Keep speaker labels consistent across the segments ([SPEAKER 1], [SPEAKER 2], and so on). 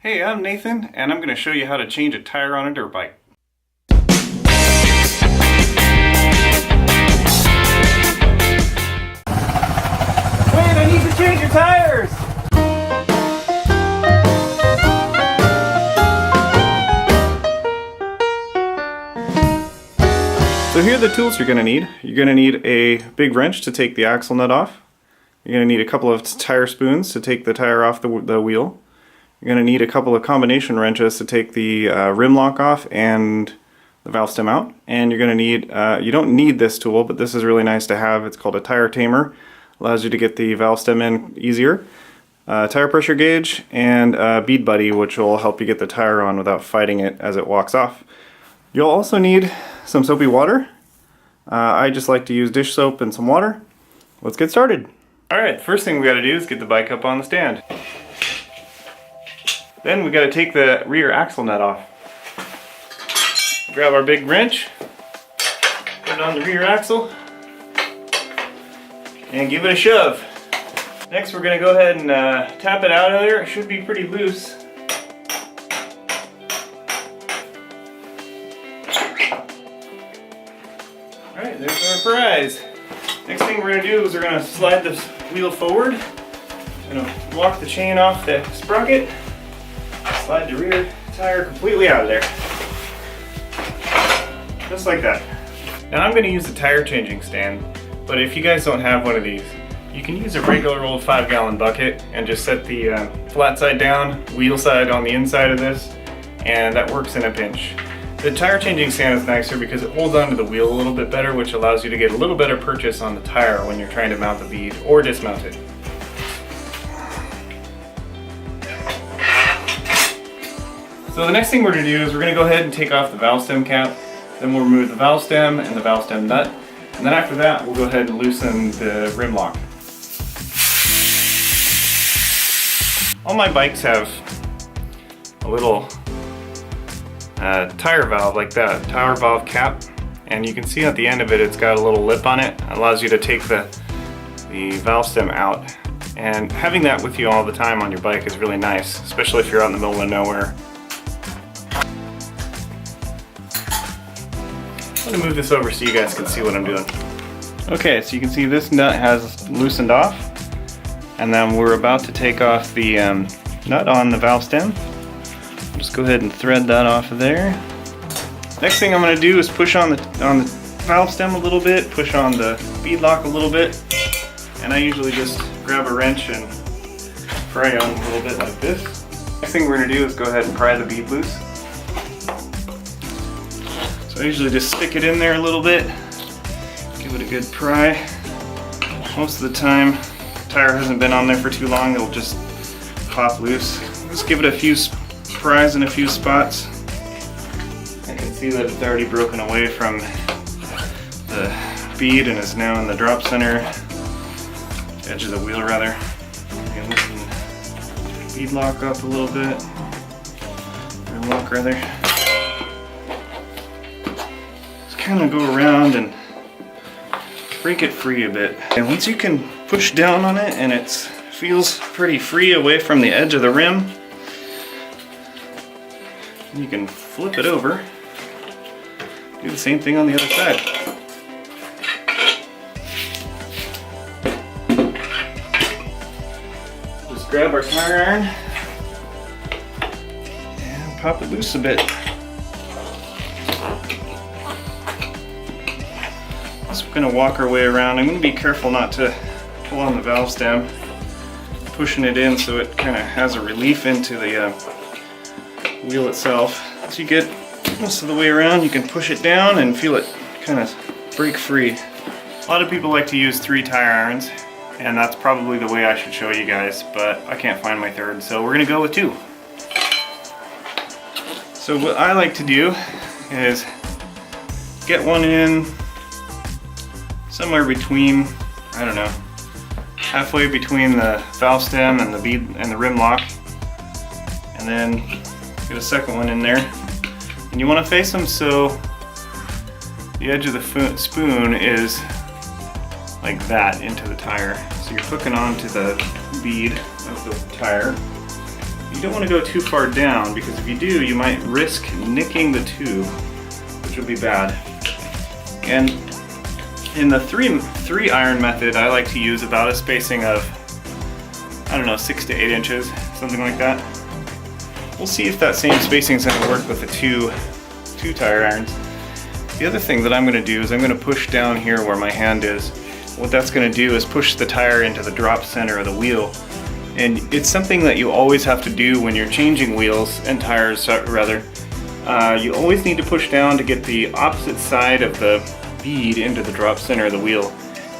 [SPEAKER 1] Hey, I'm Nathan, and I'm going to show you how to change a tire on a dirt bike. Wait, I need to change your tires! So here are the tools you're going to need. You're going to need a big wrench to take the axle nut off. You're going to need a couple of tire spoons to take the tire off the wheel. You're going to need a couple of combination wrenches to take the rim lock off and the valve stem out. And you're going to need, you don't need this tool, but this is really nice to have. It's called a tire tamer. Allows you to get the valve stem in easier. Tire pressure gauge and bead buddy, which will help you get the tire on without fighting it as it walks off. You'll also need some soapy water. I just like to use dish soap and some water. Let's get started. Alright, first thing we got to do is get the bike up on the stand. Then we got to take the rear axle nut off. Grab our big wrench, put it on the rear axle, and give it a shove. Next we're going to go ahead and tap it out of there. It should be pretty loose. Alright, there's our prize. Next thing we're going to do is we're going to slide this wheel forward. Going to walk the chain off the sprocket. Slide the rear tire completely out of there. Just like that. Now I'm going to use a tire changing stand, but if you guys don't have one of these, you can use a regular old 5-gallon bucket and just set the flat side down, wheel side on the inside of this, and that works in a pinch. The tire changing stand is nicer because it holds onto the wheel a little bit better, which allows you to get a little better purchase on the tire when you're trying to mount the bead or dismount it. So the next thing we're going to do is we're going to go ahead and take off the valve stem cap, then we'll remove the valve stem and the valve stem nut, and then after that we'll go ahead and loosen the rim lock. All my bikes have a little tire valve like that, tire valve cap, and you can see at the end of it it's got a little lip on it. It allows you to take the valve stem out, and having that with you all the time on your bike is really nice, especially if you're out in the middle of nowhere. I'm going to move this over so you guys can see what I'm doing. Okay, so you can see this nut has loosened off, and then we're about to take off the nut on the valve stem. Just go ahead and thread that off of there. Next thing I'm going to do is push on the valve stem a little bit, push on the bead lock a little bit, and I usually just grab a wrench and pry on a little bit like this. Next thing we're going to do is go ahead and pry the bead loose. So I usually just stick it in there a little bit, give it a good pry. Most of the time, the tire hasn't been on there for too long, it'll just pop loose. Just give it a few pries in a few spots. I can see that it's already broken away from the bead and is now in the drop center, edge of the wheel rather. And loosen the bead lock up a little bit, rim lock rather. Kind of go around and break it free a bit. And once you can push down on it and it feels pretty free away from the edge of the rim, you can flip it over. Do the same thing on the other side. Just grab our tire iron and pop it loose a bit. We're going to walk our way around. I'm going to be careful not to pull on the valve stem, pushing it in so it kind of has a relief into the wheel itself. As you get most of the way around, you can push it down and feel it kind of break free. A lot of people like to use 3 tire irons, and that's probably the way I should show you guys, but I can't find my third, so we're going to go with 2. So what I like to do is get one in somewhere between, I don't know, halfway between the valve stem and the bead and the rim lock, and then get a second one in there. And you want to face them so the edge of the spoon is like that into the tire. So you're hooking onto the bead of the tire. You don't want to go too far down, because if you do, you might risk nicking the tube, which would be bad. And in the three iron method, I like to use about a spacing of, I don't know, 6 to 8 inches, something like that. We'll see if that same spacing is going to work with the two tire irons. The other thing that I'm going to do is I'm going to push down here where my hand is. What that's going to do is push the tire into the drop center of the wheel. And it's something that you always have to do when you're changing wheels and tires, rather. You always need to push down to get the opposite side of the bead into the drop center of the wheel.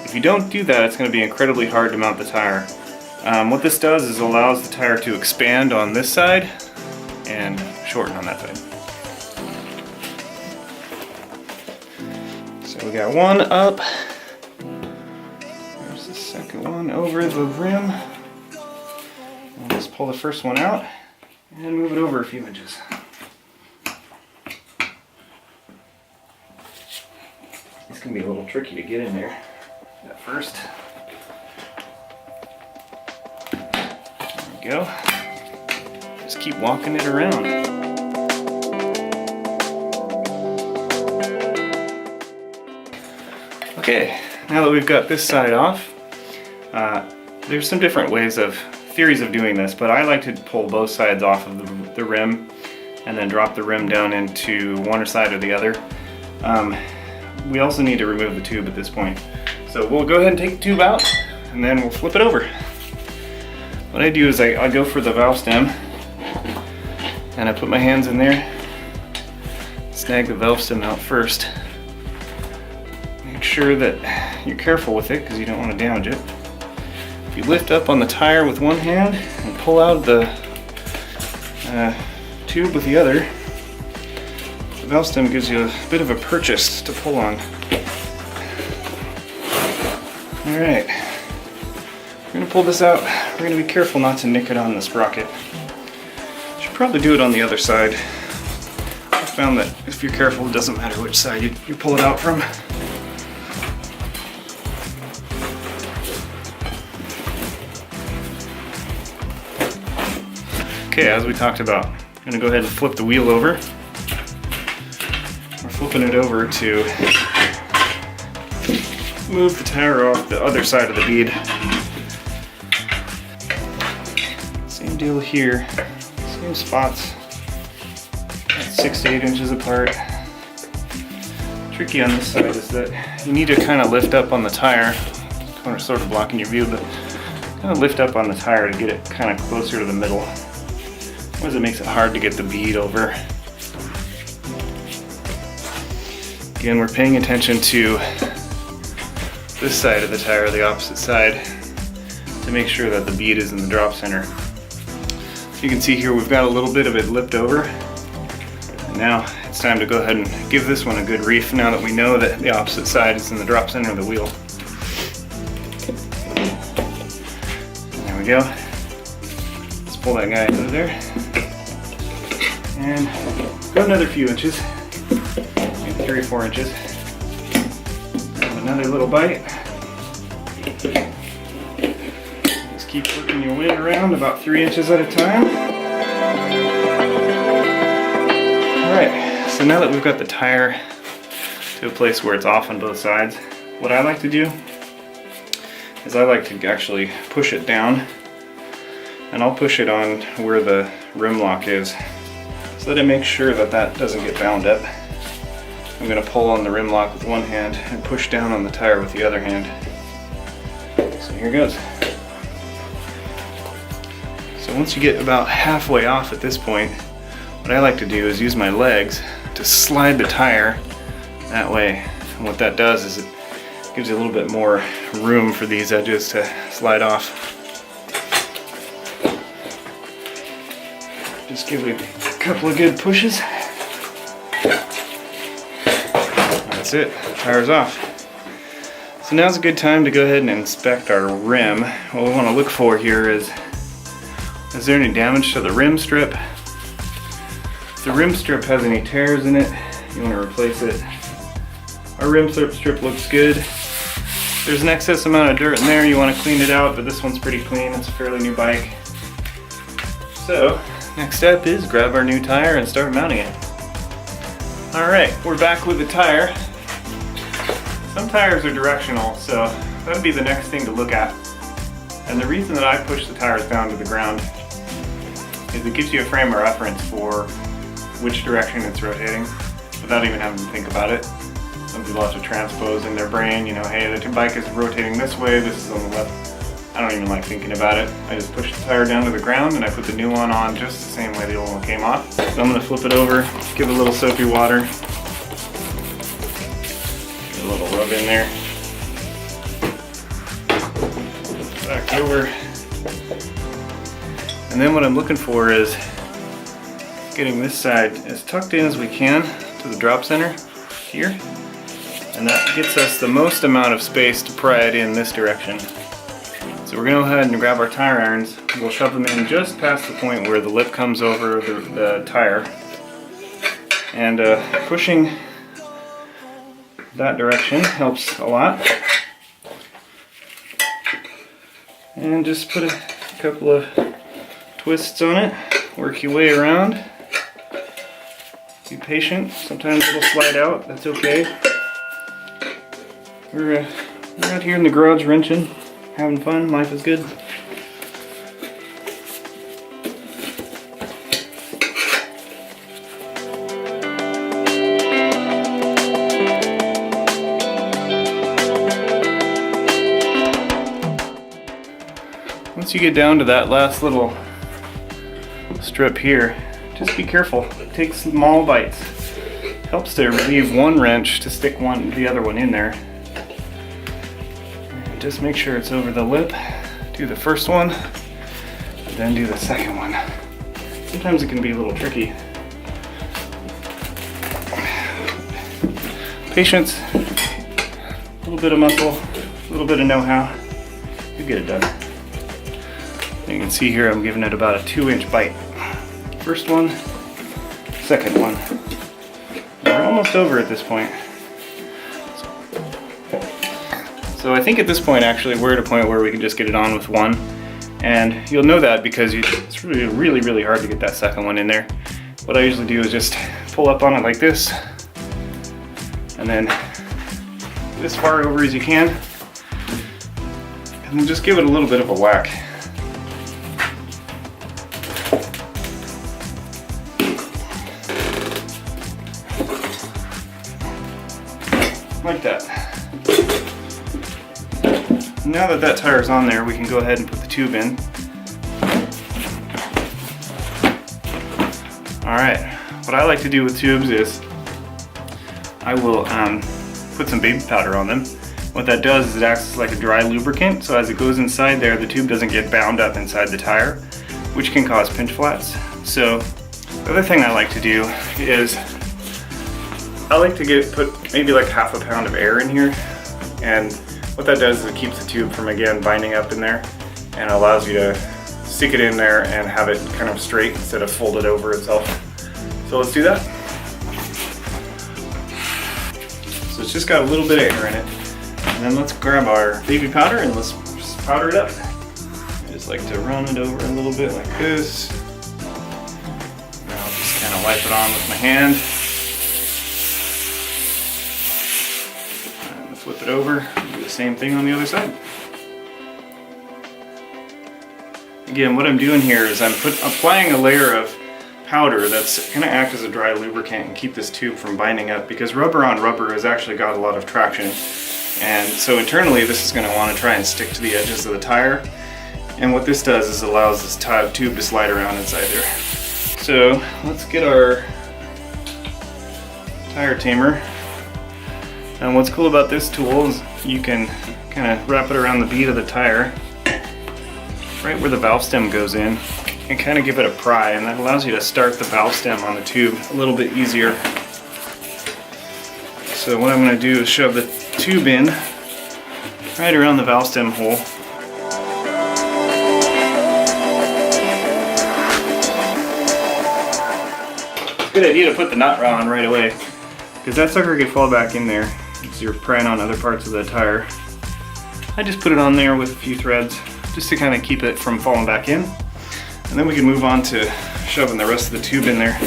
[SPEAKER 1] If you don't do that, it's going to be incredibly hard to mount the tire. What this does is allows the tire to expand on this side and shorten on that side. So we got one up. There's the second one over the rim. We'll just pull the first one out and move it over a few inches. It's going to be a little tricky to get in there at first. There we go. Just keep walking it around. Okay, now that we've got this side off, there's some different theories of doing this, but I like to pull both sides off of the rim and then drop the rim down into one side or the other. We also need to remove the tube at this point. So we'll go ahead and take the tube out and then we'll flip it over. What I do is I go for the valve stem and I put my hands in there, snag the valve stem out first. Make sure that you're careful with it because you don't want to damage it. If you lift up on the tire with one hand and pull out the tube with the other, the valve stem gives you a bit of a purchase to pull on. Alright, we're going to pull this out. We're going to be careful not to nick it on the sprocket. Should probably do it on the other side. I found that if you're careful, it doesn't matter which side you pull it out from. Okay, as we talked about, I'm going to go ahead and flip the wheel over. We're flipping it over to move the tire off the other side of the bead. Same deal here, same spots, 6 to 8 inches apart. Tricky on this side is that you need to kind of lift up on the tire, kind of sort of blocking your view, but kind of lift up on the tire to get it kind of closer to the middle. Otherwise it makes it hard to get the bead over. Again, we're paying attention to this side of the tire, the opposite side, to make sure that the bead is in the drop center. So you can see here we've got a little bit of it lipped over. And now it's time to go ahead and give this one a good reef now that we know that the opposite side is in the drop center of the wheel. There we go. Let's pull that guy out of there. And go another few inches, maybe 3 or 4 inches. Grab another little bite. Just keep working your way around about 3 inches at a time. Alright, so now that we've got the tire to a place where it's off on both sides, what I like to do is I like to actually push it down, and I'll push it on where the rim lock is so that it makes sure that that doesn't get bound up. I'm going to pull on the rim lock with one hand and push down on the tire with the other hand. So here goes. So once you get about halfway off at this point, what I like to do is use my legs to slide the tire that way. And what that does is it gives you a little bit more room for these edges to slide off. Just give it a couple of good pushes. That's it, tire's off. So now's a good time to go ahead and inspect our rim. What we want to look for here is there any damage to the rim strip? If the rim strip has any tears in it, you want to replace it. Our rim strip looks good. There's an excess amount of dirt in there, you want to clean it out, but this one's pretty clean, it's a fairly new bike. So, Next step is grab our new tire and start mounting it. Alright, we're back with the tire. Some tires are directional, so that'd be the next thing to look at. And the reason that I push the tires down to the ground is it gives you a frame of reference for which direction it's rotating without even having to think about it. Some people have to transpose in their brain, you know, hey, the bike is rotating this way, this is on the left. I don't even like thinking about it. I just push the tire down to the ground and I put the new one on just the same way the old one came off. So I'm going to flip it over, give it a little soapy water. Get a little rub in there. Back over. And then what I'm looking for is getting this side as tucked in as we can to the drop center here. And that gets us the most amount of space to pry it in this direction. So we're going to go ahead and grab our tire irons. We'll shove them in just past the point where the lip comes over the tire. And pushing that direction helps a lot. And just put a couple of twists on it. Work your way around. Be patient. Sometimes it'll slide out. That's okay. We're out here in the garage wrenching. Having fun, life is good. Once you get down to that last little strip here, just be careful. Take small bites. Helps to relieve one wrench to stick the other one in there. Just make sure it's over the lip. Do the first one, then do the second one. Sometimes it can be a little tricky. Patience, a little bit of muscle, a little bit of know-how. You get it done. You can see here I'm giving it about a 2-inch bite. First one, second one. We're almost over at this point. So I think at this point actually we're at a point where we can just get it on with one, and you'll know that because it's really hard to get that second one in there. What I usually do is just pull up on it like this and then as far over as you can, and then just give it a little bit of a whack. Like that. Now that that tire's on there, we can go ahead and put the tube in. Alright, what I like to do with tubes is I will put some baby powder on them. What that does is it acts like a dry lubricant, so as it goes inside there, the tube doesn't get bound up inside the tire, which can cause pinch flats. So the other thing I like to do is I like to put maybe like half a pound of air in here, and what that does is it keeps the tube from, again, binding up in there, and allows you to stick it in there and have it kind of straight instead of folded over itself. So let's do that. So it's just got a little bit of air in it. And then let's grab our baby powder and let's just powder it up. I just like to run it over a little bit like this. And I'll just kind of wipe it on with my hand. And flip it over. Do the same thing on the other side. Again, what I'm doing here is I'm applying a layer of powder that's going to act as a dry lubricant and keep this tube from binding up, because rubber on rubber has actually got a lot of traction, and so internally this is going to want to try and stick to the edges of the tire, and what this does is allows this tube to slide around inside there. So let's get our tire tamer, and what's cool about this tool is you can kind of wrap it around the bead of the tire right where the valve stem goes in, and kind of give it a pry, and that allows you to start the valve stem on the tube a little bit easier. So what I'm going to do is shove the tube in right around the valve stem hole. It's a good idea to put the nut on right away, because that sucker could fall back in there as you're prying on other parts of the tire. I just put it on there with a few threads just to kind of keep it from falling back in. And then we can move on to shoving the rest of the tube in there.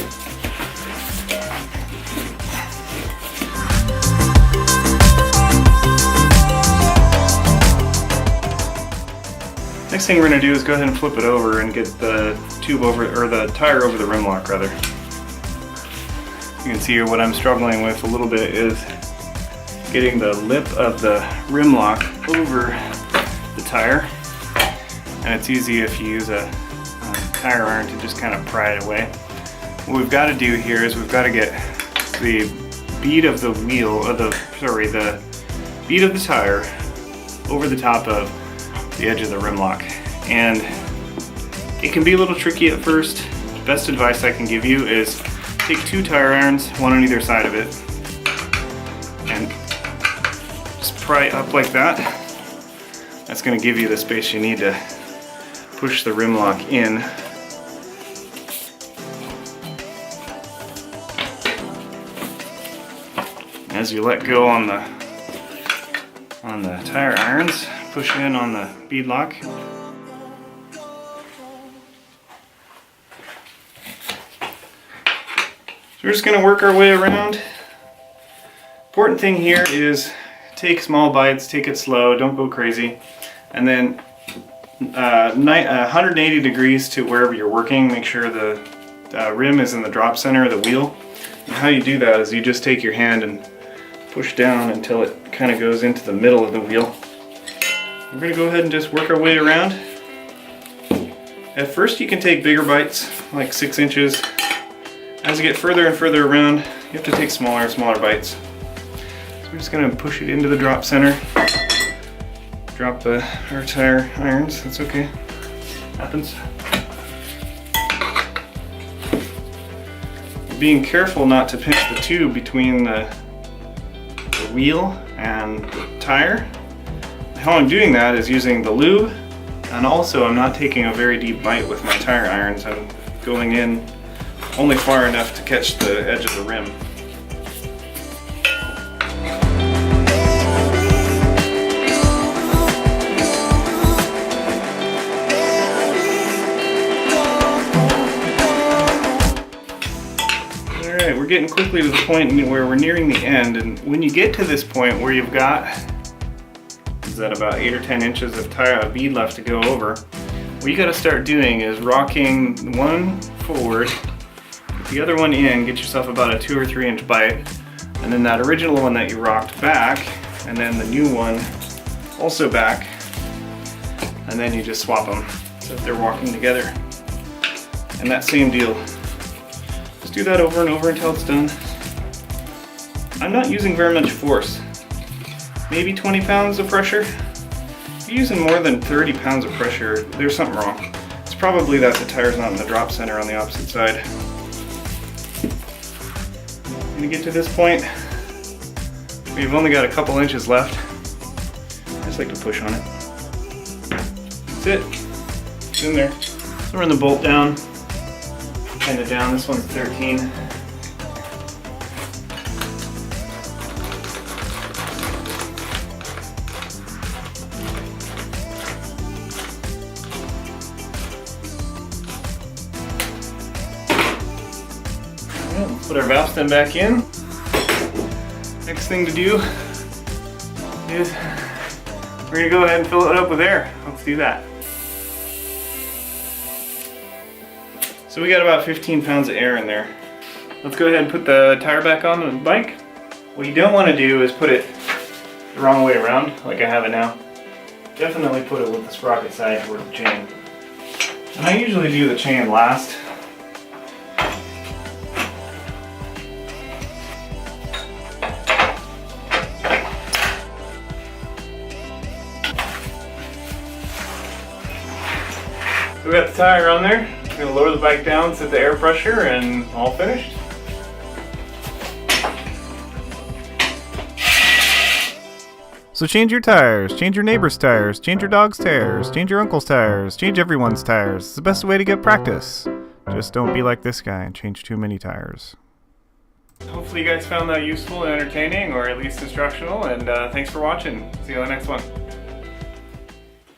[SPEAKER 1] Next thing we're going to do is go ahead and flip it over and get the tube over, or the tire over the rim lock rather. You can see here what I'm struggling with a little bit is getting the lip of the rim lock over the tire. And it's easy if you use a tire iron to just kind of pry it away. What we've got to do here is we've got to get the bead of the wheel, or the bead of the tire over the top of the edge of the rim lock. And it can be a little tricky at first. The best advice I can give you is take 2 tire irons, one on either side of it, and just pry up like that. That's going to give you the space you need to push the rim lock in. As you let go on the tire irons, push in on the bead lock. So we're just going to work our way around. Important thing here is take small bites, take it slow, don't go crazy, and then 180 degrees to wherever you're working. Make sure the rim is in the drop center of the wheel. And how you do that is you just take your hand and push down until it kind of goes into the middle of the wheel. We're going to go ahead and just work our way around. At first you can take bigger bites, like 6 inches. As you get further and further around, you have to take smaller and smaller bites. So we're just going to push it into the drop center. Drop our tire irons, that's okay. Happens. Being careful not to pinch the tube between the wheel and the tire. How I'm doing that is using the lube, and also I'm not taking a very deep bite with my tire irons. I'm going in only far enough to catch the edge of the rim. Alright, we're getting quickly to the point where we're nearing the end, and when you get to this point where you've got about 8 or 10 inches of tire bead left to go over, what you got to start doing is rocking one forward, get the other one in, get yourself about a 2 or 3 inch bite, and then that original one that you rocked back, and then the new one also back, and then you just swap them so that they're walking together. And that same deal. Just do that over and over until it's done. I'm not using very much force. Maybe 20 pounds of pressure. If you're using more than 30 pounds of pressure, there's something wrong. It's probably that the tire's not in the drop center on the opposite side. When you get to this point, we've only got a couple inches left. I just like to push on it. That's it. It's in there. So run the bolt down, tighten it down. This one's 13. Put our valve stem back in. Next thing to do is we're going to go ahead and fill it up with air. Let's do that. So we got about 15 pounds of air in there. Let's go ahead and put the tire back on the bike. What you don't want to do is put it the wrong way around, like I have it now. Definitely put it with the sprocket side toward the chain. And I usually do the chain last. We got the tire on there. I'm going to lower the bike down, set the air pressure, and all finished.
[SPEAKER 2] So change your tires, change your neighbor's tires, change your dog's tires, change your uncle's tires, change everyone's tires. It's the best way to get practice. Just don't be like this guy and change too many tires.
[SPEAKER 1] Hopefully you guys found that useful and entertaining, or at least instructional, and thanks for watching. See you on the next one.